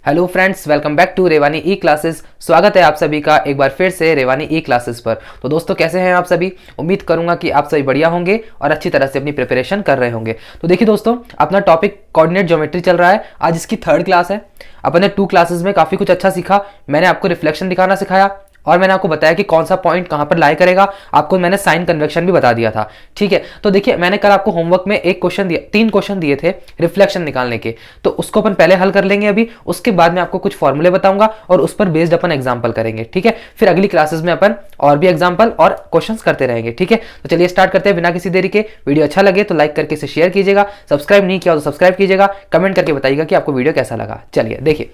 Hello friends, welcome back to Revani e classes. स्वागत है आप सभी का एक बार फिर से रेवानी ई क्लासेस पर। तो दोस्तों, कैसे हैं आप सभी? उम्मीद करूंगा कि आप सभी बढ़िया होंगे और अच्छी तरह से अपनी प्रिपरेशन कर रहे होंगे। तो देखिए दोस्तों, अपना टॉपिक कोऑर्डिनेट ज्योमेट्री चल रहा है। आज इसकी थर्ड क्लास है। अपन ने 2 क्लासेस में काफ़ी कुछ अच्छा सीखा। मैंने आपको रिफ्लेक्शन दिखाना सिखाया और मैंने आपको बताया कि कौन सा पॉइंट कहां पर लाई करेगा। आपको मैंने साइन कन्वेक्शन भी बता दिया था। ठीक है, तो देखिए, मैंने कल आपको होमवर्क में 3 क्वेश्चन दिए थे रिफ्लेक्शन निकालने के। तो उसको अपन पहले हल कर लेंगे अभी। उसके बाद में आपको कुछ फॉर्मूले बताऊंगा और उस पर बेस्ड अपन एग्जाम्पल करेंगे। ठीक है, फिर अगली क्लासेस में अपन और भी एग्जाम्पल और क्वेश्चन करते रहेंगे। ठीक है, तो चलिए स्टार्ट करते हैं बिना किसी देरी के। वीडियो अच्छा लगे तो लाइक करके इसे शेयर कीजिएगा। सब्सक्राइब नहीं किया तो सब्सक्राइब कीजिएगा। कमेंट करके बताइएगा कि आपको वीडियो कैसा लगा। चलिए देखिए,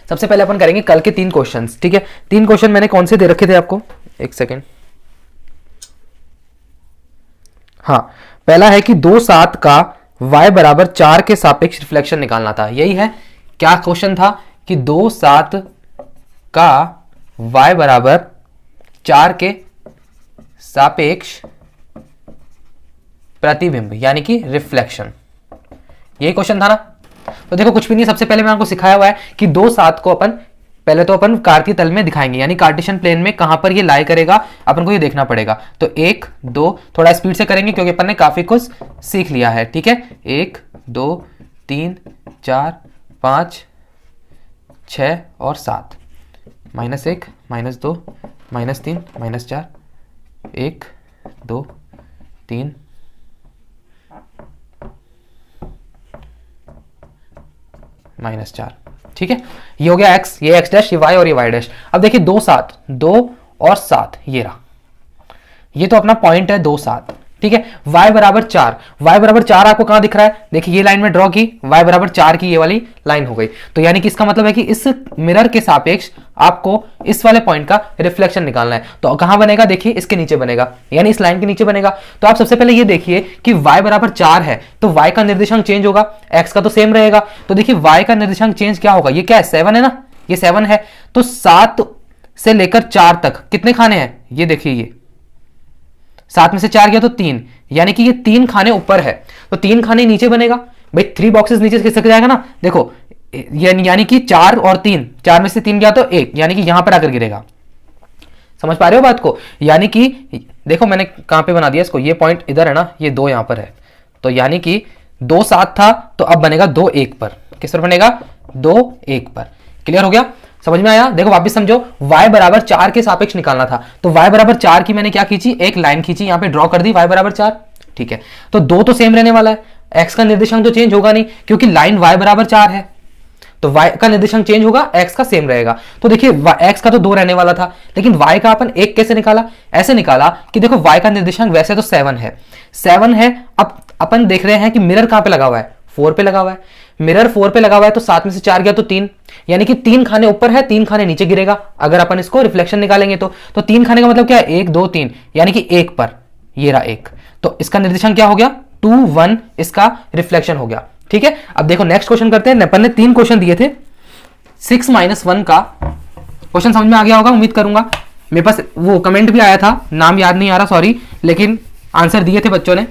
सबसे पहले अपन करेंगे कल के 3 क्वेश्चंस। ठीक है, 3 क्वेश्चन मैंने कौन से दे रखे थे आपको, एक सेकेंड। हाँ, पहला है कि 2 7 का y बराबर 4 के सापेक्ष रिफ्लेक्शन निकालना था। यही है, क्या क्वेश्चन था कि 2 7 का y बराबर 4 के सापेक्ष प्रतिबिंब यानी कि रिफ्लेक्शन, यही क्वेश्चन था ना। तो देखो, कुछ भी नहीं, सबसे पहले मैंने आपको सिखाया हुआ है कि 2 7 को अपन पहले तो अपन कार्तीय तल में दिखाएंगे, यानी कार्टेशियन प्लेन में कहां पर ये लाई करेगा अपन को ये देखना पड़ेगा। तो 1 2, थोड़ा स्पीड से करेंगे क्योंकि अपन ने काफी कुछ सीख लिया है। ठीक है, 1 2 3 4 5 6 और 7, -1 -2 -3 -4, 1 2 3 -4। ठीक है, ये हो गया x, ये x डैश, ये y और ये y डैश। अब देखिए 2 7, 2 और 7, ये रहा, ये तो अपना पॉइंट है 2 7। ठीक है, y बराबर 4, y बराबर 4 आपको कहां दिख रहा है? देखिए, ये लाइन में ड्रॉ की, y बराबर 4 की ये वाली लाइन हो गई। तो यानी कि इसका मतलब है कि इस मिरर के सापेक्ष आपको इस वाले पॉइंट का रिफ्लेक्शन निकालना है। तो कहां बनेगा? देखिए, इसके नीचे बनेगा, यानी इस लाइन के नीचे बनेगा। तो आप सबसे पहले ये देखिए कि y बराबर 4 है तो y का निर्देशांक चेंज होगा, x का तो सेम रहेगा। तो देखिए, y का निर्देशांक चेंज क्या होगा? ये क्या है? 7 है ना, ये 7 है। तो 7 से लेकर 4 तक कितने खाने हैं? ये देखिए, ये 7 में से 4 गया तो 3, यानी कि ये 3 खाने ऊपर है। तो 3 खाने नीचे बनेगा भाई, 3 बॉक्सेस नीचे खिसक जाएगा ना। देखो, यानी कि 4 और 3, 4 में से 3 गया तो 1, यानी कि यहां पर आकर गिरेगा। समझ पा रहे हो बात को? यानी कि देखो, मैंने कहां पे बना दिया इसको, ये पॉइंट इधर है ना, ये 2 यहां पर है। तो यानी कि 2 7 था तो अब बनेगा 2 1 पर। किस पर बनेगा? 2 1 पर। क्लियर हो गया? समझ में आया? देखो वापस समझो, y बराबर 4 के सापेक्ष निकालना था। तो y बराबर 4 की मैंने क्या खींची? एक लाइन खींची, यहां पे ड्रॉ कर दी y बराबर 4। ठीक है, तो 2 तो सेम रहने वाला है, x का निर्देशांक तो चेंज होगा नहीं क्योंकि लाइन y बराबर 4 है। तो y का निर्देशांक चेंज होगा, x का सेम रहेगा। तो देखिए, x का तो 2 रहने वाला था, लेकिन y का अपन 1 कैसे निकाला? ऐसे निकाला कि देखो, y का निर्देशांक वैसे तो 7 है, 7 है। अब अपन देख रहे हैं कि मिरर कहां पे लगा हुआ है? 4 पे लगा हुआ है। मिरर 4 पे लगा हुआ है तो 7 में से 4 गया तो 3, यानी कि 3 खाने ऊपर है, 3 खाने नीचे गिरेगा अगर अपन इसको रिफ्लेक्शन निकालेंगे। तो 3 खाने का मतलब क्या है? 1 2 3, यानी कि 1 पर, ये रहा 1। तो इसका निर्देशांक क्या हो गया? 2 1, इसका रिफ्लेक्शन हो गया। ठीक है, अब देखो नेक्स्ट क्वेश्चन करते हैं। अपन ने 3 क्वेश्चन दिए थे। 6 -1 का क्वेश्चन समझ में आ गया होगा, उम्मीद करूंगा। मेरे पास वो कमेंट भी आया था, नाम याद नहीं आ रहा, सॉरी, लेकिन आंसर दिए थे बच्चों ने।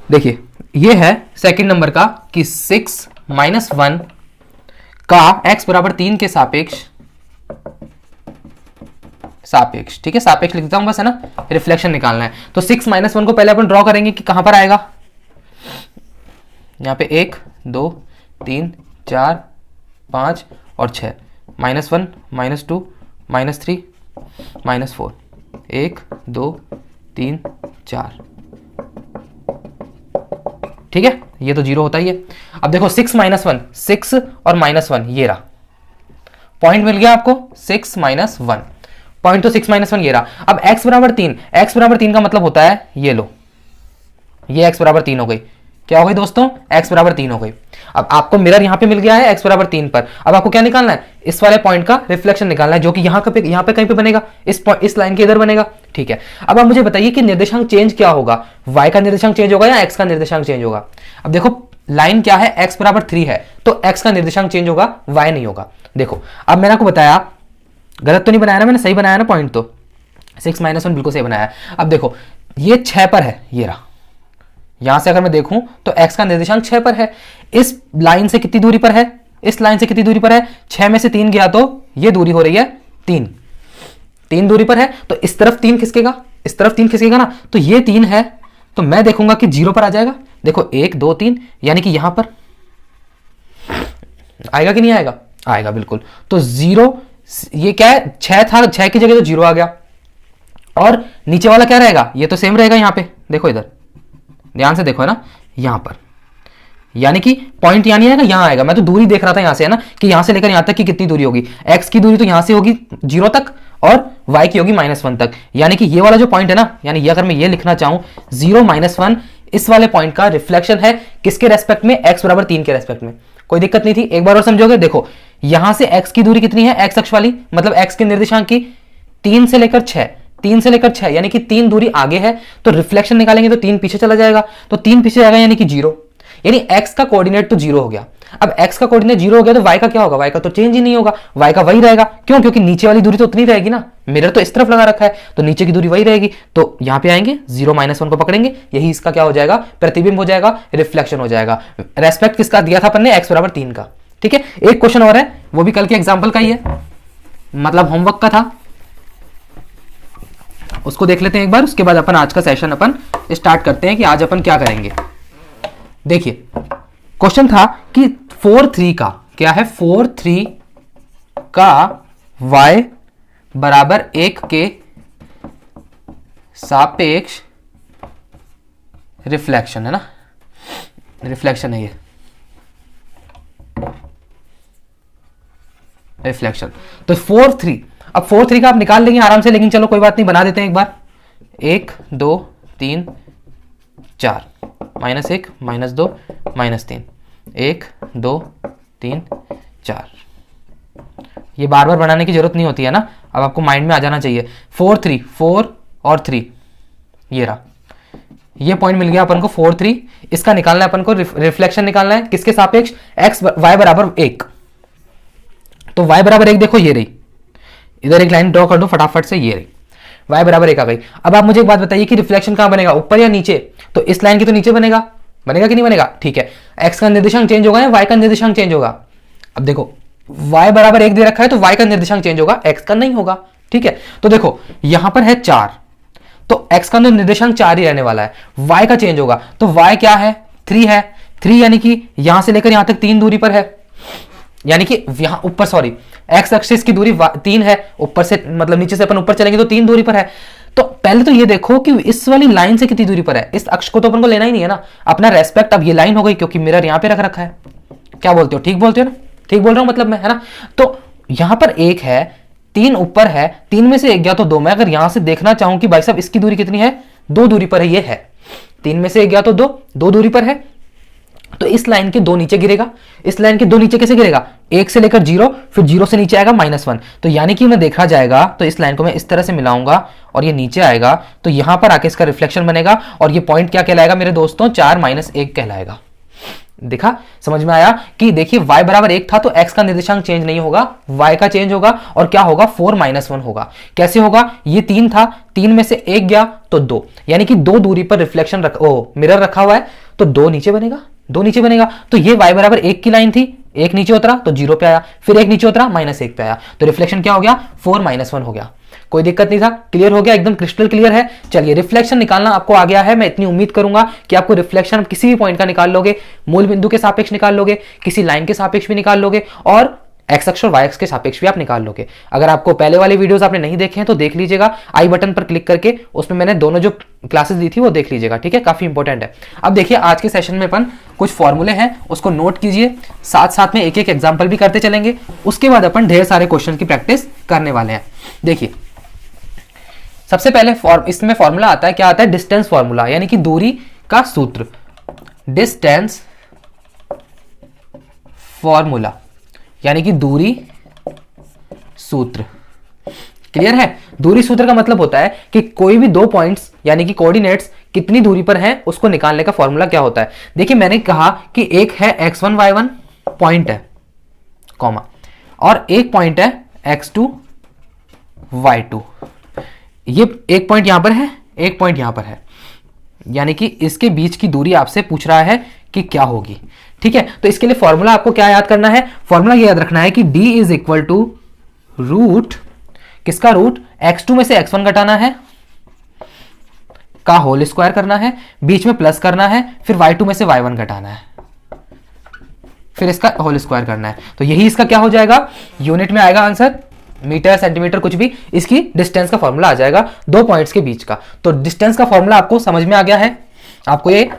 देखिए, ये है सेकंड नंबर का कि 6 -1 का x बराबर 3 के सापेक्ष, ठीक है, सापेक्ष लिख देता हूं बस, है ना, रिफ्लेक्शन निकालना है। तो 6 -1 को पहले अपन ड्रॉ करेंगे कि कहां पर आएगा। यहां पे 1 2 3 4 5 और 6, -1 -2 -3 -4, 1 2 3 4। ठीक है, ये तो 0 होता ही है। अब देखो 6 -1, 6 और -1, ये रहा पॉइंट मिल गया आपको, 6 -1 पॉइंट। तो 6 -1 ये रहा। अब x बराबर 3, x बराबर 3 का मतलब होता है, ये लो, ये x बराबर 3 हो गई। क्या हो गई दोस्तों? x बराबर 3 हो गई। अब आपको मिरर यहां पे मिल गया है x बराबर 3 पर। अब आपको क्या निकालना है? इस वाले पॉइंट का रिफ्लेक्शन निकालना है, जो कि यहां पे कहीं पे बनेगा, इस लाइन के इधर बनेगा। ठीक है, अब आप मुझे बताइए कि निर्देशांक चेंज क्या होगा? y का निर्देशांक चेंज होगा या x का निर्देशांक चेंज होगा? अब देखो, लाइन क्या है? x बराबर 3 है, तो x का निर्देशांक चेंज होगा, y नहीं होगा। देखो, अब मैंने आपको बताया, गलत तो नहीं बनाया ना मैंने? सही बनाया ना पॉइंट? तो 6 -1 बिल्कुल सही बनाया। अब देखो, ये 6 पर है, ये रहा, यहां से अगर मैं देखूं तो x का निर्देशांक 6 पर है। इस लाइन से कितनी दूरी पर है, इस लाइन से कितनी दूरी पर है, 6 में से 3 गया तो ये दूरी हो रही है 3 दूरी पर है। तो इस तरफ 3 खिसकेगा, इस तरफ 3 खिसकेगा ना, तो ये 3 है, तो मैं देखूंगा कि 0 पर आ जाएगा। देखो 1 2 3, यानी कि यहां पर आएगा कि नहीं आएगा, आएगा बिल्कुल। तो 0, ये क्या है, 6 था, 6 की जगह तो 0 आ गया। और नीचे वाला क्या रहेगा, ये तो सेम रहेगा। यहां पे देखो, इधर ध्यान से देखो है ना, यहां पर, यानी कि पॉइंट यहां नहीं आएगा, यहां आएगा। मैं तो दूरी देख रहा था यहां से, है ना, कि यहां से लेकर यहां तक की कितनी दूरी होगी। x की दूरी तो यहां से होगी 0 तक और y की होगी -1 तक, यानी कि ये वाला जो पॉइंट है ना, यानी ये अगर मैं ये लिखना चाहूं 0 -1, इस वाले पॉइंट का रिफ्लेक्शन है किसके रेस्पेक्ट में, x बराबर 3 के रेस्पेक्ट में। कोई दिक्कत नहीं थी, एक बार और समझोगे। देखो यहां से x की दूरी कितनी है, x अक्ष वाली, मतलब x के निर्देशांक की 3 से लेकर 6, 3 से लेकर 6, यानी कि 3 दूरी आगे है, तो रिफ्लेक्शन निकालेंगे तो 3 पीछे चला जाएगा, तो 3 पीछे जाएगा यानी कि 0, यानी x का कोऑर्डिनेट तो 0 हो गया। अब x का कोऑर्डिनेट 0 हो गया तो y का क्या होगा, y का तो चेंज ही नहीं होगा, y का वही रहेगा। क्यों, क्योंकि नीचे वाली दूरी तो उतनी रहेगी ना, मिरर तो इस तरफ लगा रखा है, तो नीचे की दूरी वही रहेगी। तो यहां पे आएंगे 0 -1 को पकड़ेंगे, यही इसका क्या हो जाएगा, प्रतिबिंब हो जाएगा, रिफ्लेक्शन हो जाएगा। रेस्पेक्ट किसका दिया था अपन ने, x बराबर 3 का। ठीक है, एक क्वेश्चन और है, वो भी कल के एग्जाम्पल का ही है, मतलब होमवर्क का था, उसको देख लेते हैं एक बार। उसके बाद अपन आज का सेशन अपन स्टार्ट करते हैं कि आज अपन क्या करेंगे। देखिए क्वेश्चन था कि 4-3 का क्या है, 4-3 का y बराबर 1 के सापेक्ष रिफ्लेक्शन, है ना, रिफ्लेक्शन है ये, रिफ्लेक्शन। तो 4-3, अब 4-3 का आप निकाल लेंगे आराम से, लेकिन चलो कोई बात नहीं, बना देते हैं एक बार। 1 2 3 4, -1 -2 -3, 1 2 3 4। ये बार बार बनाने की जरूरत नहीं होती है ना, अब आपको माइंड में आ जाना चाहिए। 4-3, 4 और 3, ये रहा, ये पॉइंट मिल गया अपन को 4-3। इसका निकालना है अपन को, रिफ्लेक्शन निकालना है किसके सापेक्ष, y बराबर 1। तो y बराबर 1 देखो ये रही, इधर एक लाइन ड्रॉ कर दो फटाफट से, ये रही y बराबर 1 आ गई। अब आप मुझे एक बात बताइए कि रिफ्लेक्शन कहां बनेगा, ऊपर या नीचे, तो इस लाइन की तो नीचे बनेगा, बनेगा कि नहीं बनेगा। ठीक है, x का निर्देशांक चेंज होगा या y का निर्देशांक चेंज होगा। अब देखो y बराबर 1 दे रखा है तो y का निर्देशांक चेंज होगा, x का नहीं होगा। ठीक है, तो देखो यहां पर है 4, तो x का निर्देशांक 4 ही रहने वाला है, y का चेंज होगा, तो y क्या है, 3 है। 3 यानी कि यहां से लेकर यहां तक 3 दूरी पर है, यानी कि यहां ऊपर, सॉरी, x एक्सिस की दूरी 3 है, ऊपर से मतलब नीचे से अपन ऊपर चलेंगे तो 3 दूरी पर है। तो पहले तो ये देखो कि इस वाली लाइन से कितनी दूरी पर है, इस अक्ष को तो अपन को लेना ही नहीं है ना, अपना रेस्पेक्ट अब ये लाइन हो गई, क्योंकि मिरर यहां पे रख रखा है। क्या बोलते हो, ठीक बोलते हो ना, ठीक बोल रहा हूं मतलब मैं, है ना। तो यहां पर 1 है, 3 ऊपर है, 3 में से 1 गया तो 2। मैं अगर यहां से देखना चाहूं कि भाई साहब इसकी दूरी कितनी है, 2 दूरी पर है, ये है 3 में से 1 गया तो 2 दूरी पर है, तो इस लाइन के 2 नीचे गिरेगा। इस लाइन के 2 नीचे कैसे गिरेगा, 1 से लेकर 0, फिर 0 से नीचे आएगा -1, तो यानी कि मैं देखा जाएगा तो इस लाइन को मैं इस तरह से मिलाऊंगा और ये नीचे आएगा, तो यहां पर आके इसका रिफ्लेक्शन बनेगा, और ये पॉइंट क्या कहलाएगा मेरे दोस्तों, 4 - 1 कहलाएगा। देखा, समझ में आया कि देखिए y बराबर 1 था तो x का निर्देशांक चेंज नहीं होगा, y का चेंज होगा, और क्या होगा, 4 - 1 होगा। कैसे होगा, ये 3 था, 3 में से 1 गया तो 2, यानी कि 2 दूरी पर रिफ्लेक्शन मिरर रखा हुआ है, तो 2 नीचे बनेगा, 2 नीचे बनेगा। तो ये y बराबर 1 की लाइन थी, 1 नीचे उतरा तो 0 पे आया, फिर 1 नीचे उतरा -1 पे आया, तो रिफ्लेक्शन क्या हो गया, 4 - 1 हो गया। कोई दिक्कत नहीं था, क्लियर हो गया, एकदम क्रिस्टल क्लियर है। चलिए, रिफ्लेक्शन निकालना आपको आ गया है, मैं इतनी उम्मीद करूंगा कि आपको रिफ्लेक्शन किसी भी पॉइंट का निकाल लोगे, मूल बिंदु के सापेक्ष निकाल लोगे, किसी लाइन के सापेक्ष भी निकाल लोगे, और एक्स अक्ष और वाई अक्ष के सापेक्ष भी आप निकाल लोगे। अगर आपको पहले वाले वीडियोस आपने नहीं देखे हैं तो देख लीजिएगा, आई बटन पर क्लिक करके उसमें मैंने दोनों जो क्लासेस दी थी वो देख लीजिएगा, ठीक है, काफी इंपॉर्टेंट है। अब देखिए आज के सेशन में अपन कुछ फॉर्मूले हैं उसको नोट कीजिए, साथ साथ में एक एक एग्जाम्पल भी करते चलेंगे, उसके बाद अपन ढेर सारे क्वेश्चन की प्रैक्टिस करने वाले हैं। देखिए सबसे पहले इसमें फॉर्मूला आता है, क्या आता है, डिस्टेंस फॉर्मूला, यानी कि दूरी का सूत्र, डिस्टेंस फॉर्मूला यानी कि दूरी सूत्र। क्लियर है, दूरी सूत्र का मतलब होता है कि कोई भी दो पॉइंट्स यानी कि कोऑर्डिनेट्स कितनी दूरी पर हैं उसको निकालने का फॉर्मूला क्या होता है। देखिए मैंने कहा कि एक है x1 y1 पॉइंट है कॉमा, और एक पॉइंट है x2 y2, ये एक पॉइंट यहां पर है, एक पॉइंट यहां पर है। यानी कि इसके बीच की दूरी आपसे पूछ रहा है कि क्या होगी। ठीक है, तो इसके लिए फॉर्मूला आपको क्या याद करना है, फॉर्मूला ये याद रखना है कि d is equal to root, किसका रूट, x2 में से x1 घटाना है का होल स्क्वायर करना है, बीच में प्लस करना है, फिर y2 में से y1 घटाना है, फिर इसका होल स्क्वायर करना है। तो यही इसका क्या हो जाएगा, यूनिट में आएगा आंसर, मीटर सेंटीमीटर कुछ भी, इसकी डिस्टेंस का फॉर्मूला आ जाएगा दो पॉइंट्स के बीच का। तो डिस्टेंस का फॉर्मूला आपको समझ में आ गया है, आपको ये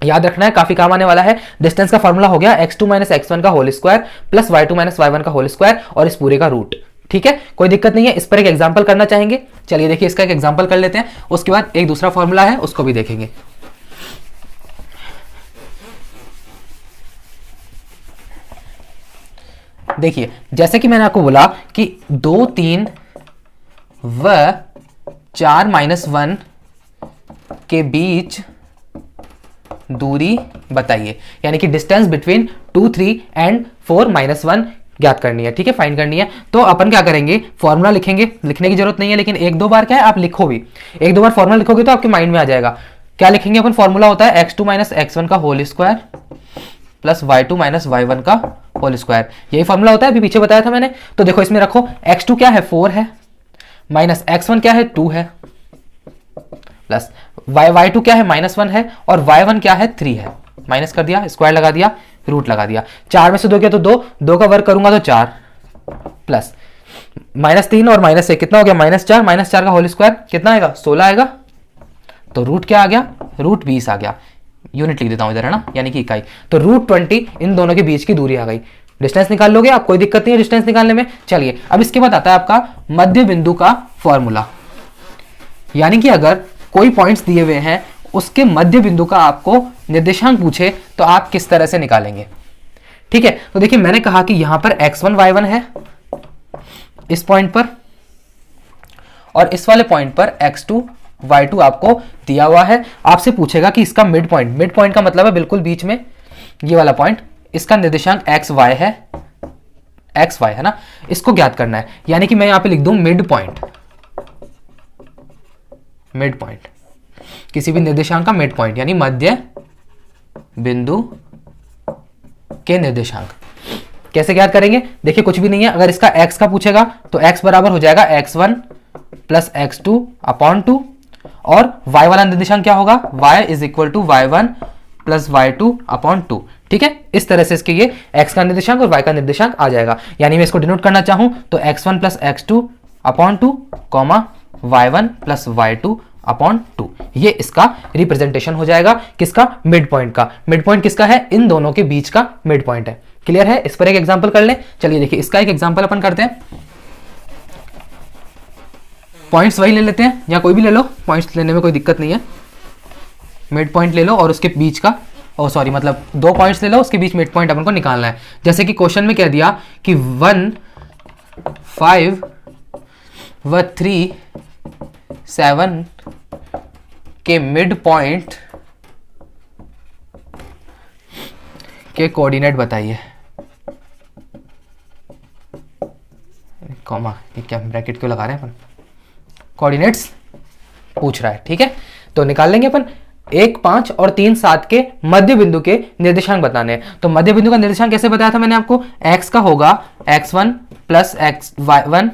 याद रखना है, काफी काम आने वाला है। डिस्टेंस का फॉर्मूला हो गया x2 माइनस x1 का whole square plus y2 minus y1 का होल स्क्वायर और इस पूरे का रूट। ठीक है, कोई दिक्कत नहीं है। इस पर एक एग्जांपल करना चाहेंगे, चलिए देखिए इसका एक एग्जांपल कर लेते हैं, उसके बाद एक दूसरा फॉर्मूला है उसको भी देखेंगे। देखिए जैसे कि मैंने आपको बोला कि 2, 3 व 4 माइनस 1 के बीच दूरी बताइए, यानी कि डिस्टेंस बिटवीन 2, 3 एंड 4 माइनस 1 ज्ञात करनी है। ठीक है, फाइंड करनी है। तो अपन क्या करेंगे, फॉर्मूला लिखेंगे, लिखने की जरूरत नहीं है, लेकिन एक दो बार क्या है आप लिखो भी, एक दो बार फॉर्मूला लिखोगे तो आपके माइंड में आ जाएगा। क्या लिखेंगे अपन, फॉर्मूला होता है x2 माइनस x1 का whole square plus y2 minus y1 का होल स्क्वायर, यही फॉर्मूला होता है, अभी पीछे बताया था मैंने। तो देखो इसमें रखो, x2 क्या है 4 है, माइनस x1 क्या है 2 है, प्लस y2 क्या है -1 है, और y1 क्या है 3 है। माइनस कर दिया, स्क्वायर लगा दिया, रूट लगा दिया, 4 में से 2 किया तो 2, 2 का वर्ग करूंगा तो 4, प्लस -3 और -1 कितना हो गया, -4, -4 का होल स्क्वायर कितना आएगा 16 आएगा। तो रूट क्या आ गया, रूट 20 आ गया। यूनिट लिख देता हूं इधर, है ना, यानी कि इकाई। तो रूट 20 इन दोनों के बीच की दूरी आ गई। डिस्टेंस निकाल लोगे आप, कोई दिक्कत नहीं है डिस्टेंस निकालने में। चलिए अब इसके बाद आता है आपका मध्य बिंदु का फॉर्मूला, यानी कि अगर कोई पॉइंट्स दिए हुए हैं उसके मध्य बिंदु का आपको निर्देशांक पूछे तो आप किस तरह से निकालेंगे। ठीक है, तो देखिए मैंने कहा कि यहां पर x1 y1 है इस पॉइंट पर, और इस वाले पॉइंट पर x2 y2 आपको दिया हुआ है। आपसे पूछेगा कि इसका मिड पॉइंट, मिड पॉइंट का मतलब है बिल्कुल बीच में ये वाला पॉइंट, इसका निर्देशांक xy है, xy है ना, इसको ज्ञात करना है। यानी कि मैं यहां पे लिख दूं मिड पॉइंट, मिड पॉइंट, किसी भी निर्देशांक का मिड पॉइंट, यानी मध्य बिंदु के निर्देशांक। कैसे ज्ञात करेंगे, देखिए कुछ भी नहीं है, अगर इसका x का पूछेगा तो x बराबर हो जाएगा x1 प्लस x2 अपॉन 2, और y वाला निर्देशांक क्या होगा, y is equal to y1 plus y2 upon 2। ठीक है, इस तरह से इसके ये x का निर्देशांक और y का निर्देशांक आ जाएगा। यानी मैं इसको डिनोट करना चाहूं तो x1 plus x2 upon 2 comma y1 plus y2 upon 2, ये इसका रिप्रेजेंटेशन हो जाएगा किसका, मिड पॉइंट का। मिड पॉइंट किसका है, इन दोनों के बीच का मिड पॉइंट है। क्लियर है, इस पर एक एग्जांपल कर लें। चलिए देखिए इसका एक एग्जांपल अपन करते हैं, पॉइंट्स वही ले लेते हैं या कोई भी ले लो, पॉइंट्स लेने में कोई दिक्कत नहीं है। मिड पॉइंट ले लो और उसके बीच का, सॉरी मतलब 2 पॉइंट्स ले लो, उसके बीच मिड पॉइंट अपन को निकालना है। जैसे कि क्वेश्चन में कह दिया कि 1, 5 व 3, 7 के मिड पॉइंट के कोऑर्डिनेट बताइए, कॉमा, ये क्या ब्रैकेट क्यों लगा रहे हैं अपन, कोऑर्डिनेट्स पूछ रहा है। ठीक है, तो निकाल लेंगे अपन। 1, 5 और 3, 7 के मध्य बिंदु के निर्देशांक बताने हैं। तो मध्य बिंदु का निर्देशांक कैसे बताया था मैंने आपको, x का होगा x1 plus y1,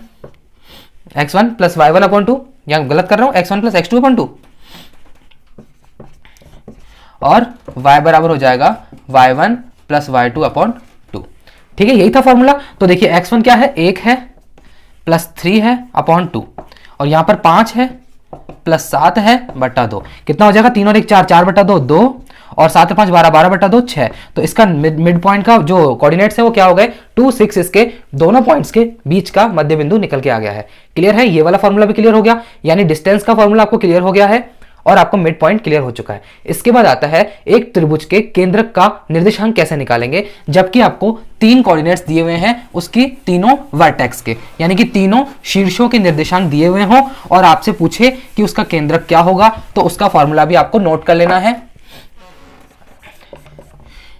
x1 plus y1 upon 2, या गलत कर रहा हूं, x1 प्लस x2 अपॉन 2, और y बराबर हो जाएगा y1 प्लस y2 अपॉन 2। ठीक है, यही था फॉर्मूला। तो देखिए x1 क्या है, 1 है प्लस 3 है अपॉन 2, और यहां पर 5 है प्लस 7 है बटा 2, कितना हो जाएगा, 3 और 1 4, 4 बटा 2 2, और 7 और 5 12, 12 बटा 2 6। तो इसका मिड पॉइंट का जो कोऑर्डिनेट्स है वो क्या हो गए, 2, 6, इसके दोनों पॉइंट्स के बीच का मध्य बिंदु निकल के आ गया है। क्लियर है, ये वाला फॉर्मूला भी क्लियर हो गया, यानी डिस्टेंस का फॉर्मूला आपको क्लियर हो गया है और आपको मिड पॉइंट क्लियर हो चुका है। इसके बाद आता है एक त्रिभुज के केंद्रक का निर्देशांक कैसे निकालेंगे, जबकि आपको 3 कोऑर्डिनेट्स दिए हुए हैं उसकी तीनों वर्टेक्स के, यानी कि तीनों शीर्षों के निर्देशांक दिए हुए हों और आपसे पूछे कि उसका केंद्रक क्या होगा, तो उसका फॉर्मूला भी आपको नोट कर लेना है।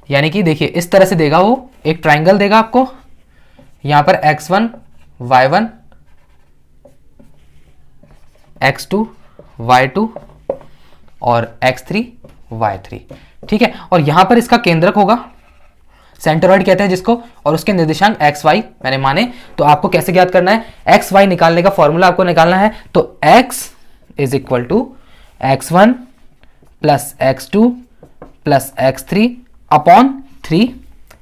यानी कि देखिए इस तरह से देगा, वो एक ट्राइंगल देगा आपको, यहां पर x1 y1, x2 y2 और x3 y3, ठीक है। और यहां पर इसका केंद्रक होगा, सेंटरॉइड कहते हैं जिसको, और उसके निर्देशांक x y मैंने माने। तो आपको कैसे ज्ञात करना है, x y निकालने का फॉर्मूला आपको निकालना है। तो x is equal to x1 plus x2 plus x3 upon 3,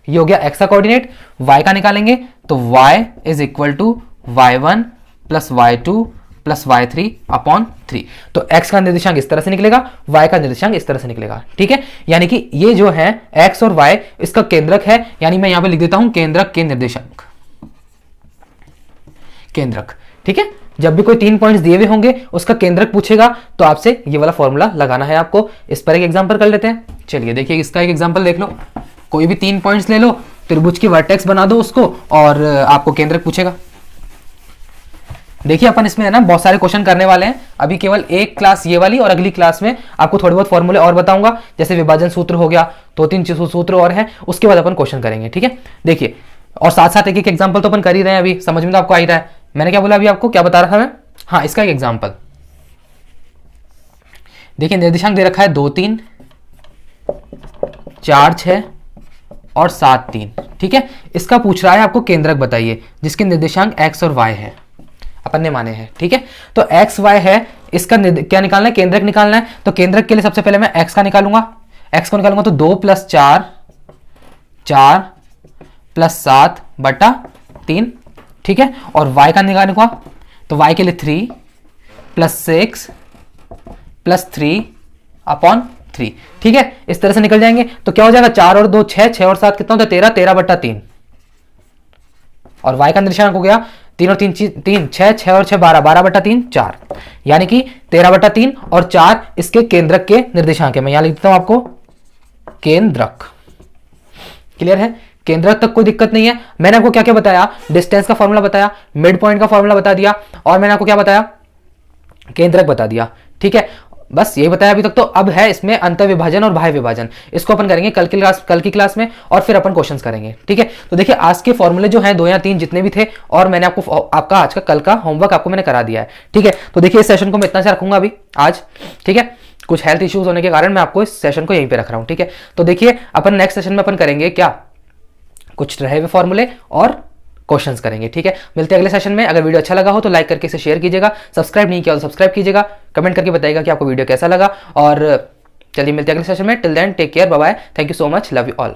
ये हो गया x का कोऑर्डिनेट। y का निकालेंगे तो y is equal to y1 plus y2 plus y3 upon 3। तो x का निर्देशांक इस तरह से निकलेगा, y का निर्देशांक इस तरह से निकलेगा, ठीक है। यानी कि ये जो है x और y इसका केंद्रक है, यानी मैं यहां पे लिख देता हूं केंद्रक के निर्देशांक, केंद्रक, ठीक है। जब भी कोई 3 पॉइंट्स दिए हुए होंगे उसका केंद्रक पूछेगा तो आपसे ये वाला फॉर्मूला लगाना है आपको। इस पर एक एग्जांपल कर लेते हैं। चलिए देखिए, इसका एक एग्जांपल देख लो। कोई भी 3 पॉइंट्स ले लो, त्रिभुज की वर्टेक्स बना दो उसको, और आपको केंद्रक पूछेगा। देखिए अपन इसमें है ना बहुत सारे क्वेश्चन करने वाले हैं। अभी केवल एक क्लास ये वाली, और अगली क्लास में आपको थोड़े बहुत फॉर्मूले और बताऊंगा, जैसे विभाजन सूत्र हो गया, 2-3 सूत्र और हैं, उसके बाद अपन क्वेश्चन करेंगे, ठीक है। देखिए, और साथ साथ एक एक एग्जाम्पल तो अपन कर ही रहे हैं, अभी समझ में तो आपको आ ही रहा है। मैंने क्या बोला अभी आपको, क्या बता रहा था मैं, हाँ, इसका एक एग्जाम्पल देखिए। निर्देशांक दे रखा है 2 3 4 6 और 7 3, ठीक है। इसका पूछ रहा है आपको केंद्रक बताइए, जिसके निर्देशांक x और y है, अपन ने माने हैं, ठीक है। तो x y है, इसका क्या निकालना है, केंद्रक निकालना है। तो केंद्रक के लिए सबसे पहले मैं x का निकालूंगा, x को निकालूंगा तो 2 + 4 4 + 7 बटा 3, ठीक है। और y का निकालूंगा तो y के लिए 3 + 6 + 3 अपॉन 3, ठीक है। इस तरह से निकल जाएंगे तो क्या हो जाएगा, 4 और 2 6, 6 और 7 कितना होता है 13, 13 बटा 3। और y का निर्देशांक हो गया 3 और 3 6, 6 और 6 12, 12 बटा 3 4, यानी कि 13 बटा 3 और 4 इसके केंद्रक के निर्देशांक है। मैं यहां लिख देता हूं आपको केंद्रक, क्लियर है। केंद्रक तक कोई दिक्कत नहीं है। मैंने आपको क्या क्या बताया, डिस्टेंस का फॉर्मूला बताया, मिड पॉइंट का फॉर्मूला बता दिया, और मैंने आपको क्या बताया, केंद्रक बता दिया, ठीक है। बस यही बताया अभी तक। तो अब है इसमें अंतर विभाजन और बाह्य विभाजन, इसको अपन करेंगे कल की क्लास में, और फिर अपन क्वेश्चंस करेंगे, ठीक है। तो देखिए, आज के फॉर्मूले जो हैं 2 या 3 जितने भी थे, और मैंने आपको आपका आज का कल का होमवर्क आपको मैंने करा दिया है, ठीक है। तो देखिए, इस सेशन को मैं इतना से रखूंगा अभी आज, ठीक है। कुछ हेल्थ इश्यूज होने के कारण मैं आपको इस सेशन को यहीं पे रख रहा हूं, ठीक है। तो देखिए, अपन नेक्स्ट सेशन में अपन करेंगे क्या, कुछ रहे हुए फॉर्मूले और क्वेश्चंस करेंगे, ठीक है। मिलते हैं अगले सेशन में। अगर वीडियो अच्छा लगा हो तो लाइक करके इसे शेयर कीजिएगा, सब्सक्राइब नहीं किया तो सब्सक्राइब कीजिएगा, कमेंट करके बताइएगा कि आपको वीडियो कैसा लगा। और चलिए मिलते हैं अगले सेशन में। Till then take care, bye bye, thank you so much, love you all.